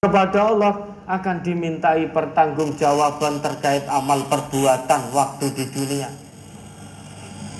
kepada Allah akan dimintai pertanggungjawaban terkait amal perbuatan waktu di dunia.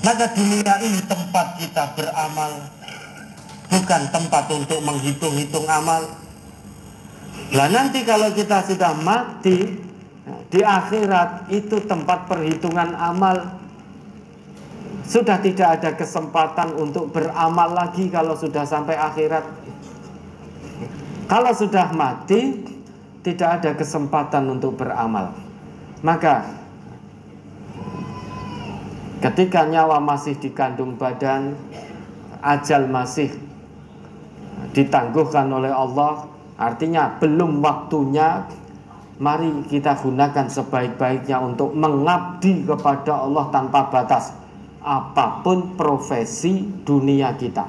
Maka dunia ini tempat kita beramal, bukan tempat untuk menghitung-hitung amal. Lah nanti kalau kita sudah mati, di akhirat itu tempat perhitungan amal. Sudah tidak ada kesempatan untuk beramal lagi kalau sudah sampai akhirat. Kalau sudah mati, tidak ada kesempatan untuk beramal. Maka ketika nyawa masih di kandung badan, ajal masih ditangguhkan oleh Allah, artinya belum waktunya. Mari kita gunakan sebaik-baiknya untuk mengabdi kepada Allah tanpa batas, apapun profesi dunia kita,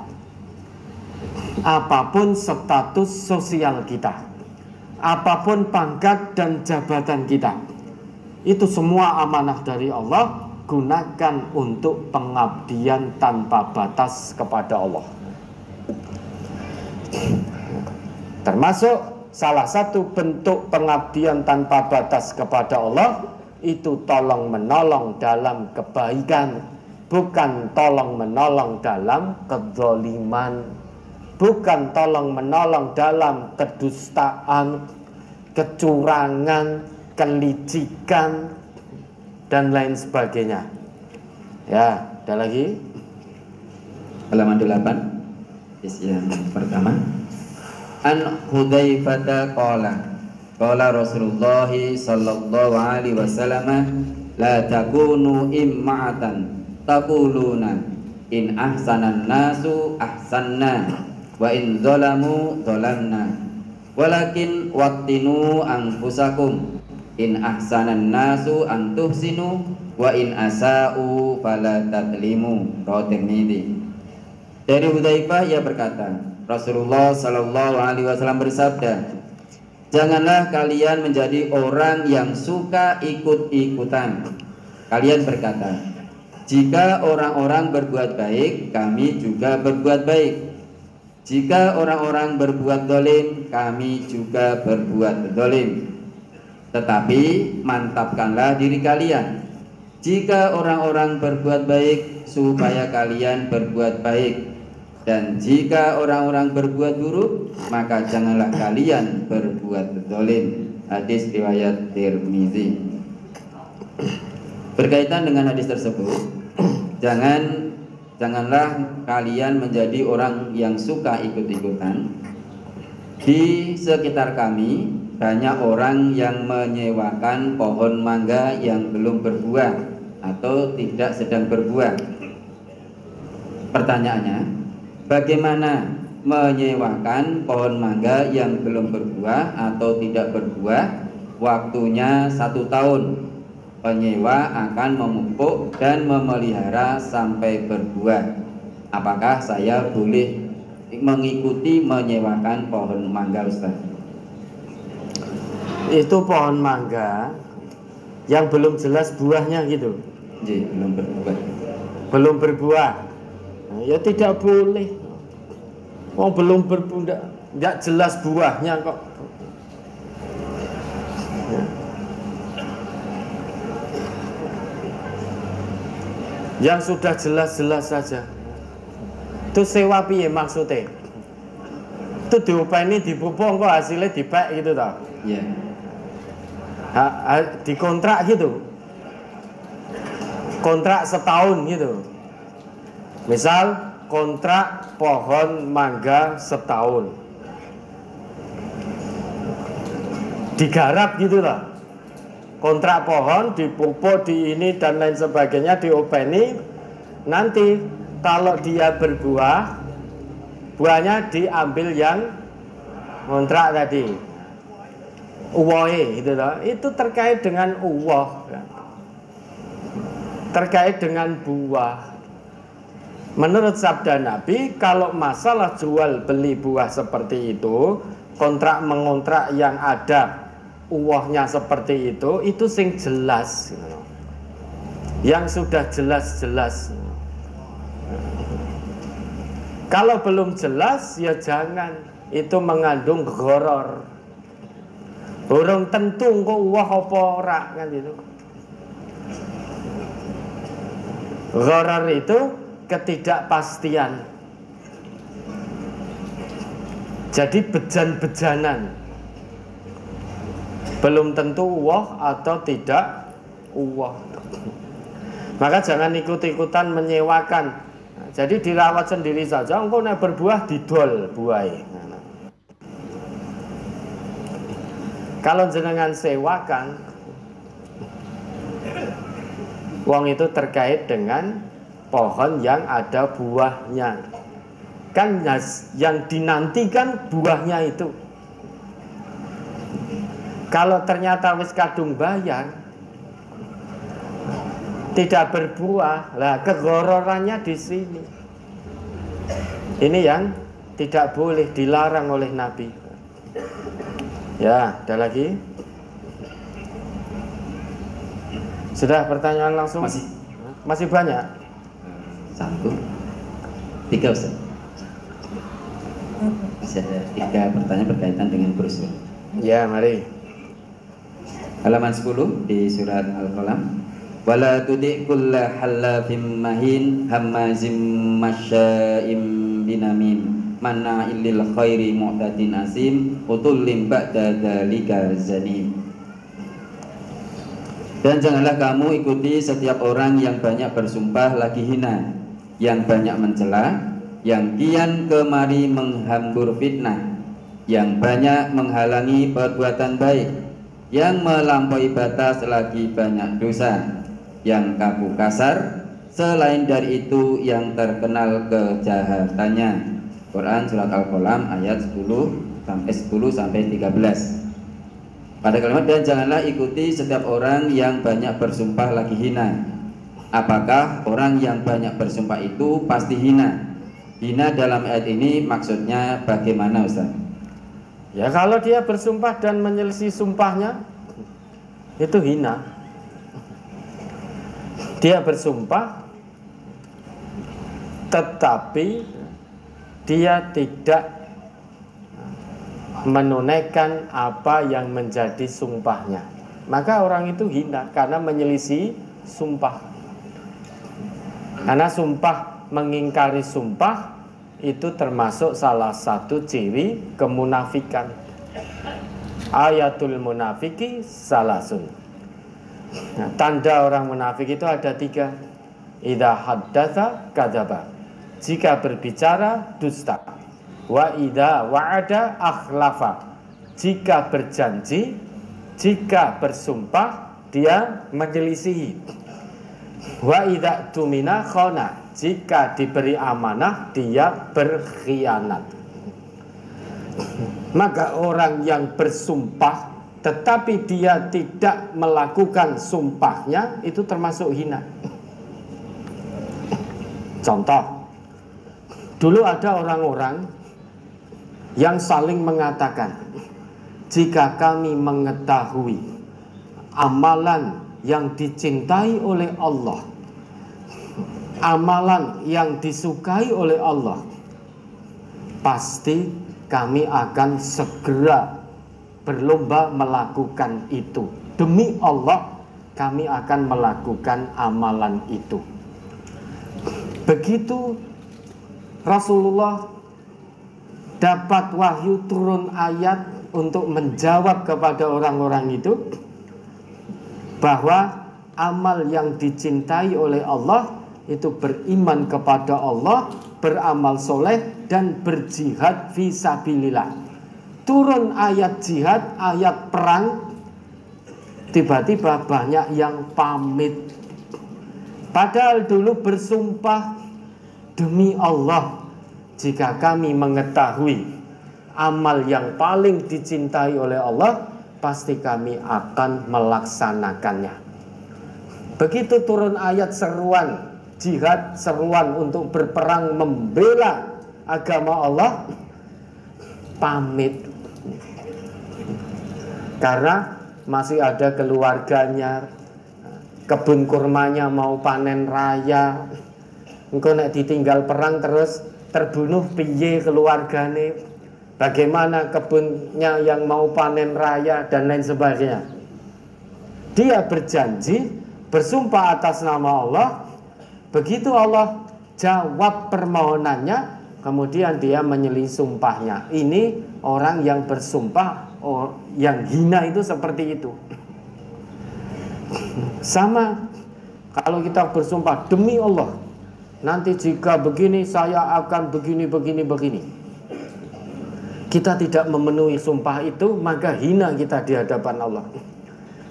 apapun status sosial kita, apapun pangkat dan jabatan kita. Itu semua amanah dari Allah. Gunakan untuk pengabdian tanpa batas kepada Allah. Termasuk salah satu bentuk pengabdian tanpa batas kepada Allah itu tolong menolong dalam kebaikan, bukan tolong menolong dalam kezaliman, bukan tolong menolong dalam kedustaan, kecurangan, kelicikan, dan lain sebagainya. Ya, ada lagi. Halaman 8 yang pertama. An Hudzaifah qala Rasulullah sallallahu alaihi wasallam la takunu imma'atan taquluna in ahsanan nasu ahsanna wa in zalamu zalamna walakin wattinu anfusakum in ahsanan nasu an tuhsinu wa in asa'u fala tadlimu. Rawahu Tirmidzi. Dari Hudzaifah ia berkata, Rasulullah Sallallahu Alaihi Wasallam bersabda, janganlah kalian menjadi orang yang suka ikut-ikutan. Kalian berkata, jika orang-orang berbuat baik, kami juga berbuat baik. Jika orang-orang berbuat zalim, kami juga berbuat zalim. Tetapi mantapkanlah diri kalian. Jika orang-orang berbuat baik, supaya kalian berbuat baik. Dan jika orang-orang berbuat buruk, maka janganlah kalian berbuat zalim. Hadis riwayat Tirmizi. Berkaitan dengan hadis tersebut, janganlah kalian menjadi orang yang suka ikut-ikutan. Di sekitar kami banyak orang yang menyewakan pohon mangga yang belum berbuah atau tidak sedang berbuah. Pertanyaannya, bagaimana menyewakan pohon mangga yang belum berbuah atau tidak berbuah? Waktunya 1 tahun. Penyewa akan memupuk dan memelihara sampai berbuah. Apakah saya boleh mengikuti menyewakan pohon mangga, Ustaz? Itu pohon mangga yang belum jelas buahnya gitu. Belum berbuah. Belum berbuah. Ya tidak boleh. Oh, belum berbuah, tidak jelas buahnya kok. Yang sudah jelas-jelas saja. Itu sewa piye maksudnya? Itu diupeni dipupuk kok hasilnya dipek gitu tau? Iya. Dikontrak gitu. Kontrak setahun gitu. Misal kontrak pohon mangga setahun, digarap gitu lah. Kontrak pohon dipupuk, di ini dan lain sebagainya, diopeni. Nanti kalau dia berbuah, buahnya diambil yang kontrak tadi, uwohe gitu loh. Itu terkait dengan uwoh, terkait dengan buah. Menurut sabda Nabi, kalau masalah jual beli buah seperti itu, kontrak mengontrak yang ada uwohnya seperti itu sing jelas, yang sudah jelas-jelas. Kalau belum jelas ya jangan, itu mengandung gharar. Urung tentu kok wah apa ora kan itu. Gharar itu ketidakpastian. Jadi bejan-bejanan. Belum tentu wah atau tidak wah. Maka jangan ikut-ikutan menyewakan. Jadi dirawat sendiri saja. Engko nek berbuah didol buahe. Kalau jenengan sewakan, wong itu terkait dengan pohon yang ada buahnya. Kan yang dinantikan buahnya itu. Kalau ternyata wis kadung bayar, tidak berbuah, lah kegororannya di sini. Ini yang tidak boleh, dilarang oleh Nabi. Ya, ada lagi? Sudah pertanyaan langsung? Masih banyak? 1, 3 Ustaz. Masih ada 3 pertanyaan berkaitan dengan brosur. Ya, mari. Halaman 10 di surat Al-Qalam. Wala tudi' kulla hallafim mahin hammazim masya'im binamin mana'il lil khairi mu'tadin asim utullim ba'da dzalika zanim. Dan janganlah kamu ikuti setiap orang yang banyak bersumpah lagi hina, yang banyak mencela, yang kian kemari menghambur fitnah, yang banyak menghalangi perbuatan baik, yang melampaui batas lagi banyak dosa, yang kaku kasar, selain dari itu yang terkenal kejahatannya. Quran surat Al-Qalam ayat 10 sampai 13. Pada kalimat dan janganlah ikuti setiap orang yang banyak bersumpah lagi hina. Apakah orang yang banyak bersumpah itu pasti hina? Hina dalam ayat ini maksudnya bagaimana Ustaz? Ya kalau dia bersumpah dan menyelisih sumpahnya, itu hina. Dia bersumpah tetapi dia tidak menunaikan apa yang menjadi sumpahnya, maka orang itu hina karena menyelisih sumpah. Karena sumpah, mengingkari sumpah itu termasuk salah satu ciri kemunafikan. Ayatul munafiki salasun. Nah, tanda orang munafik itu ada 3. Idza haddatsa kadzaba. Jika berbicara dusta. Wa idza wa'ada akhlafa. Jika berjanji, jika bersumpah dia menyelisihi. Wa idza tumina khana. Jika diberi amanah dia berkhianat. Maka orang yang bersumpah tetapi dia tidak melakukan sumpahnya itu termasuk hina. Contoh, dulu ada orang-orang yang saling mengatakan, jika kami mengetahui amalan yang dicintai oleh Allah, amalan yang disukai oleh Allah, pasti kami akan segera berlomba melakukan itu. Demi Allah kami akan melakukan amalan itu. Begitu Rasulullah dapat wahyu turun ayat untuk menjawab kepada orang-orang itu bahwa amal yang dicintai oleh Allah itu beriman kepada Allah, beramal soleh dan berjihad fisabilillah. Turun ayat jihad, ayat perang, tiba-tiba banyak yang pamit. Padahal dulu bersumpah, demi Allah, jika kami mengetahui amal yang paling dicintai oleh Allah, pasti kami akan melaksanakannya. Begitu turun ayat seruan jihad, seruan untuk berperang membela agama Allah, pamit. Karena masih ada keluarganya, kebun kurmanya mau panen raya, engko nek ditinggal perang terus terbunuh piye keluargane, bagaimana kebunnya yang mau panen raya dan lain sebagainya. Dia berjanji, bersumpah atas nama Allah. Begitu Allah jawab permohonannya, kemudian dia menyelisih sumpahnya. Ini orang yang bersumpah, yang hina itu seperti itu. Sama kalau kita bersumpah demi Allah, nanti jika begini saya akan begini. Kita tidak memenuhi sumpah itu, maka hina kita di hadapan Allah.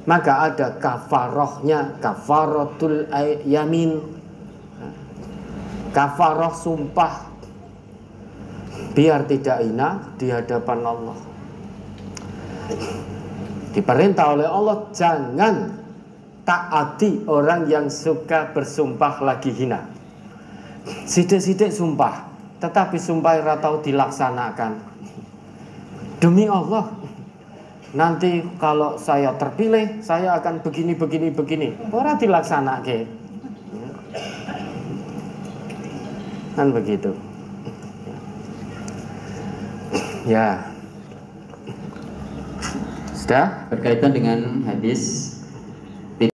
Maka ada kafarohnya, kafaratul yamin, kafaroh sumpah, biar tidak hina di hadapan Allah. Diperintah oleh Allah, jangan taati orang yang suka bersumpah lagi hina. Sidik-sidik sumpah, tetapi sumpah ora tau dilaksanakan. Demi Allah, nanti kalau saya terpilih, saya akan begini. Ora dilaksanake. Kan begitu. Ya. Sudah? Berkaitan dengan hadis